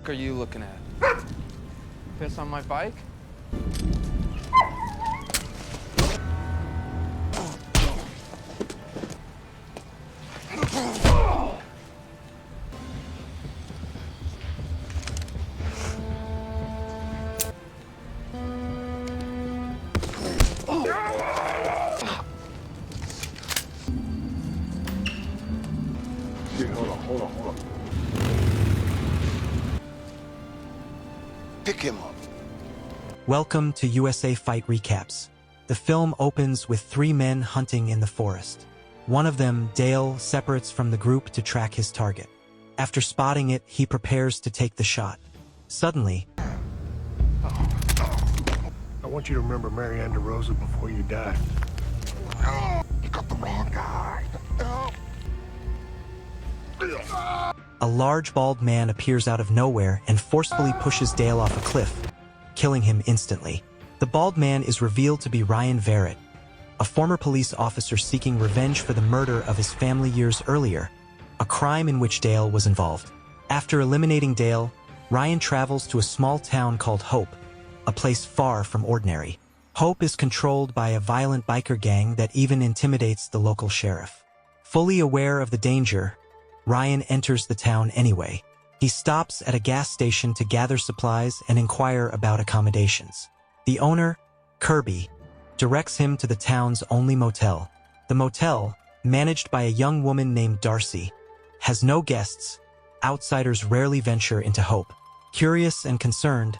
fuck are you looking at? Piss on my bike? Dude, hold on. Pick him up. Welcome to USA Fight Recaps. The film opens with three men hunting in the forest. One of them, Dale, separates from the group to track his target. After spotting it, he prepares to take the shot. Suddenly, I want you to remember Marianne DeRosa before you die. You got the wrong guy. a large bald man appears out of nowhere and forcefully pushes Dale off a cliff, killing him instantly. The bald man is revealed to be Ryan Varrett, a former police officer seeking revenge for the murder of his family years earlier, a crime in which Dale was involved. After eliminating Dale, Ryan travels to a small town called Hope, a place far from ordinary. Hope is controlled by a violent biker gang that even intimidates the local sheriff. Fully aware of the danger, Ryan enters the town anyway. He stops at a gas station to gather supplies and inquire about accommodations. The owner, Kirby, directs him to the town's only motel. The motel, managed by a young woman named Darcy, has no guests. Outsiders rarely venture into Hope. Curious and concerned,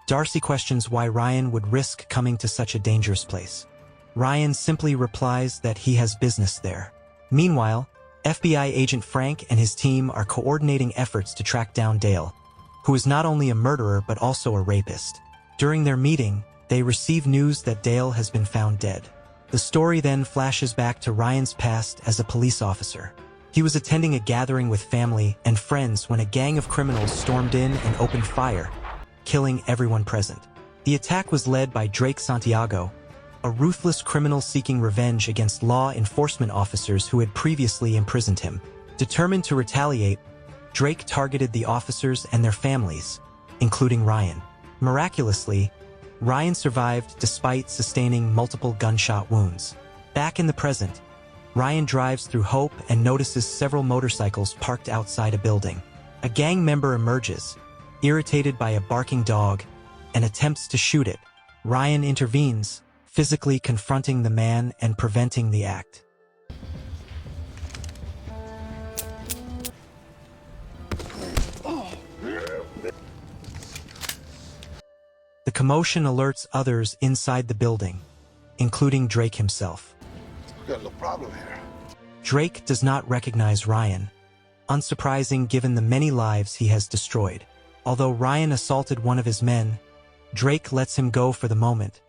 Darcy questions why Ryan would risk coming to such a dangerous place. Ryan simply replies that he has business there. Meanwhile, FBI agent Frank and his team are coordinating efforts to track down Dale, who is not only a murderer but also a rapist. During their meeting, they receive news that Dale has been found dead. The story then flashes back to Ryan's past as a police officer. He was attending a gathering with family and friends when a gang of criminals stormed in and opened fire, killing everyone present. The attack was led by Drake Santiago, a ruthless criminal seeking revenge against law enforcement officers who had previously imprisoned him. Determined to retaliate, Drake targeted the officers and their families, including Ryan. Miraculously, Ryan survived despite sustaining multiple gunshot wounds. Back in the present, Ryan drives through Hope and notices several motorcycles parked outside a building. A gang member emerges, irritated by a barking dog, and attempts to shoot it. Ryan intervenes, physically confronting the man and preventing the act. The commotion alerts others inside the building, including Drake himself. We got a little problem here. Drake does not recognize Ryan, unsurprising given the many lives he has destroyed. Although Ryan assaulted one of his men, Drake lets him go for the moment,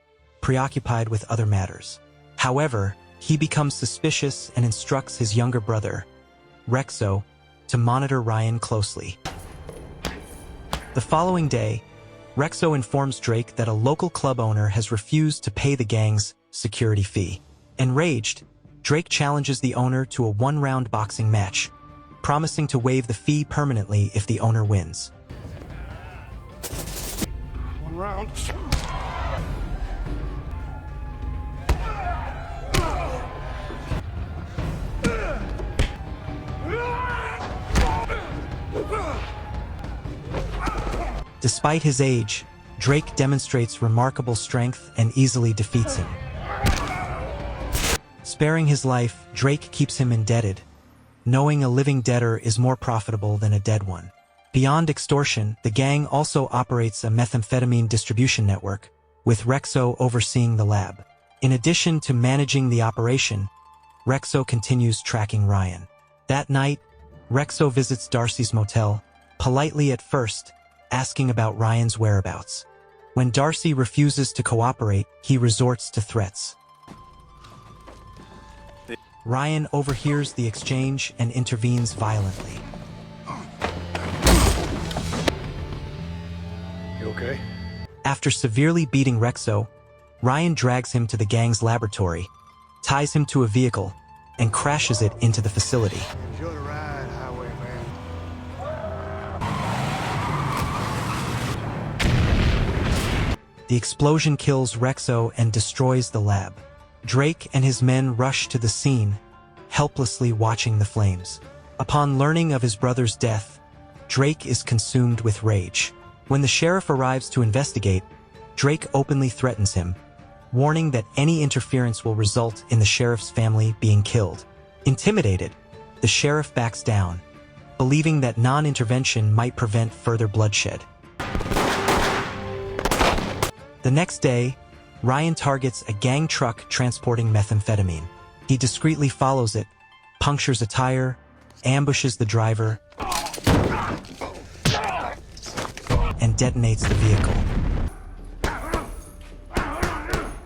preoccupied with other matters. However, he becomes suspicious and instructs his younger brother, Rexo, to monitor Ryan closely. The following day, Rexo informs Drake that a local club owner has refused to pay the gang's security fee. Enraged, Drake challenges the owner to a one-round boxing match, promising to waive the fee permanently if the owner wins. 1 round. Despite his age, Drake demonstrates remarkable strength and easily defeats him. Sparing his life, Drake keeps him indebted, knowing a living debtor is more profitable than a dead one. Beyond extortion, the gang also operates a methamphetamine distribution network, with Rexo overseeing the lab. In addition to managing the operation, Rexo continues tracking Ryan. That night, Rexo visits Darcy's motel, politely at first, asking about Ryan's whereabouts. When Darcy refuses to cooperate, he resorts to threats. Ryan overhears the exchange and intervenes violently. You okay? After severely beating Rexo, Ryan drags him to the gang's laboratory, ties him to a vehicle, and crashes it into the facility. Enjoy the ride, highwayman. The explosion kills Rexo and destroys the lab. Drake and his men rush to the scene, helplessly watching the flames. Upon learning of his brother's death, Drake is consumed with rage. When the sheriff arrives to investigate, Drake openly threatens him, warning that any interference will result in the sheriff's family being killed. Intimidated, the sheriff backs down, believing that non-intervention might prevent further bloodshed. The next day, Ryan targets a gang truck transporting methamphetamine. He discreetly follows it, punctures a tire, ambushes the driver, and detonates the vehicle.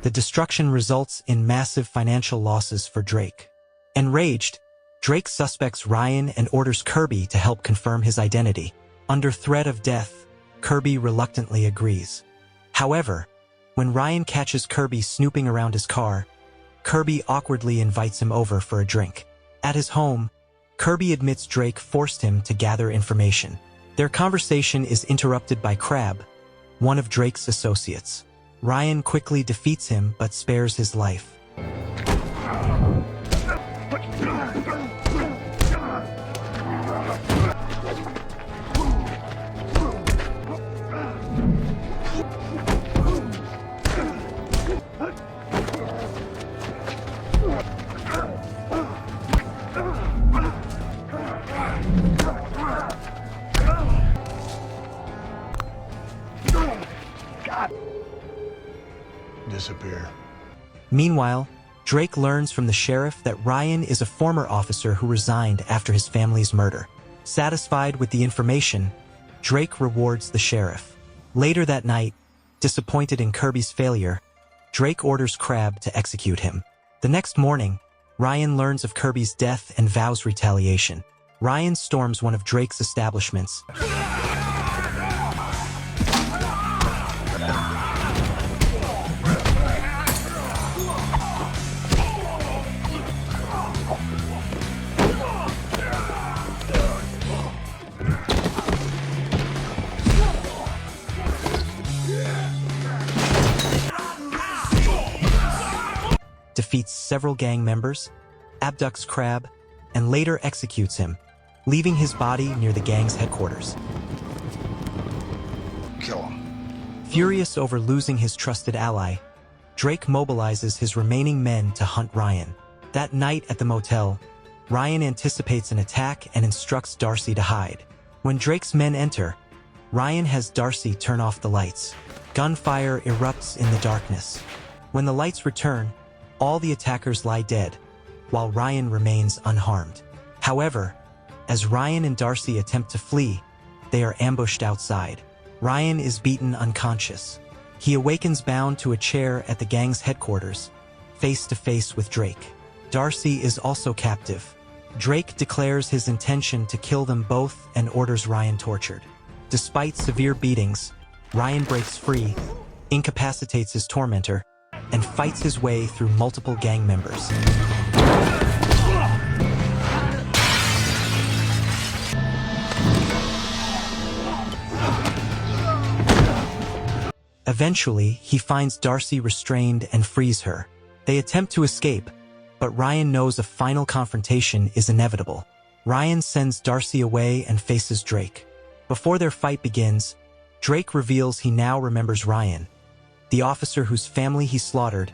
The destruction results in massive financial losses for Drake. Enraged, Drake suspects Ryan and orders Kirby to help confirm his identity. Under threat of death, Kirby reluctantly agrees. However, when Ryan catches Kirby snooping around his car, Kirby awkwardly invites him over for a drink. At his home, Kirby admits Drake forced him to gather information. Their conversation is interrupted by Crab, one of Drake's associates. Ryan quickly defeats him but spares his life. Disappear. Meanwhile, Drake learns from the sheriff that Ryan is a former officer who resigned after his family's murder. Satisfied with the information, Drake rewards the sheriff. Later that night, disappointed in Kirby's failure, Drake orders Crab to execute him. The next morning, Ryan learns of Kirby's death and vows retaliation. Ryan storms one of Drake's establishments, defeats several gang members, abducts Crab, and later executes him, leaving his body near the gang's headquarters. Kill him. Furious over losing his trusted ally, Drake mobilizes his remaining men to hunt Ryan. That night at the motel, Ryan anticipates an attack and instructs Darcy to hide. When Drake's men enter, Ryan has Darcy turn off the lights. Gunfire erupts in the darkness. When the lights return, all the attackers lie dead, while Ryan remains unharmed. However, as Ryan and Darcy attempt to flee, they are ambushed outside. Ryan is beaten unconscious. He awakens bound to a chair at the gang's headquarters, face to face with Drake. Darcy is also captive. Drake declares his intention to kill them both and orders Ryan tortured. Despite severe beatings, Ryan breaks free, incapacitates his tormentor, and fights his way through multiple gang members. Eventually, he finds Darcy restrained and frees her. They attempt to escape, but Ryan knows a final confrontation is inevitable. Ryan sends Darcy away and faces Drake. Before their fight begins, Drake reveals he now remembers Ryan, the officer whose family he slaughtered,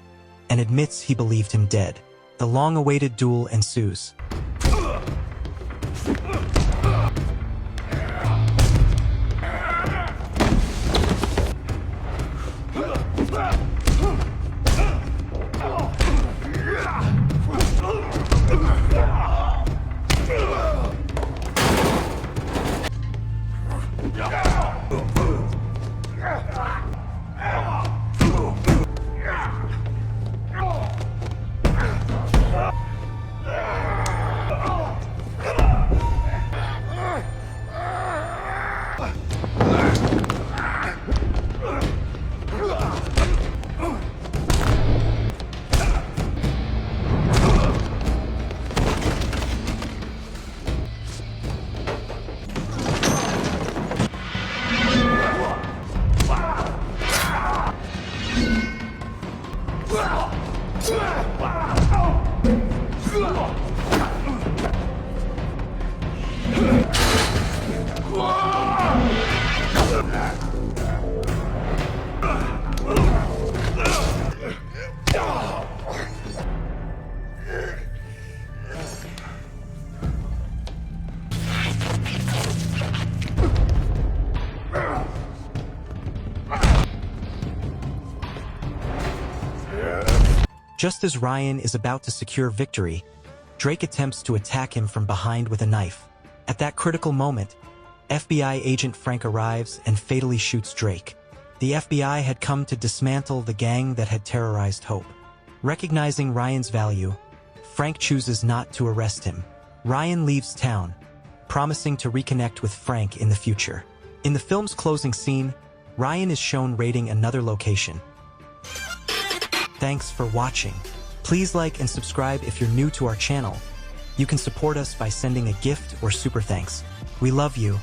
and admits he believed him dead. The long-awaited duel ensues. Just as Ryan is about to secure victory, Drake attempts to attack him from behind with a knife. At that critical moment, FBI agent Frank arrives and fatally shoots Drake. The FBI had come to dismantle the gang that had terrorized Hope. Recognizing Ryan's value, Frank chooses not to arrest him. Ryan leaves town, promising to reconnect with Frank in the future. In the film's closing scene, Ryan is shown raiding another location. Thanks for watching. Please like and subscribe if you're new to our channel. You can support us by sending a gift or super thanks. We love you.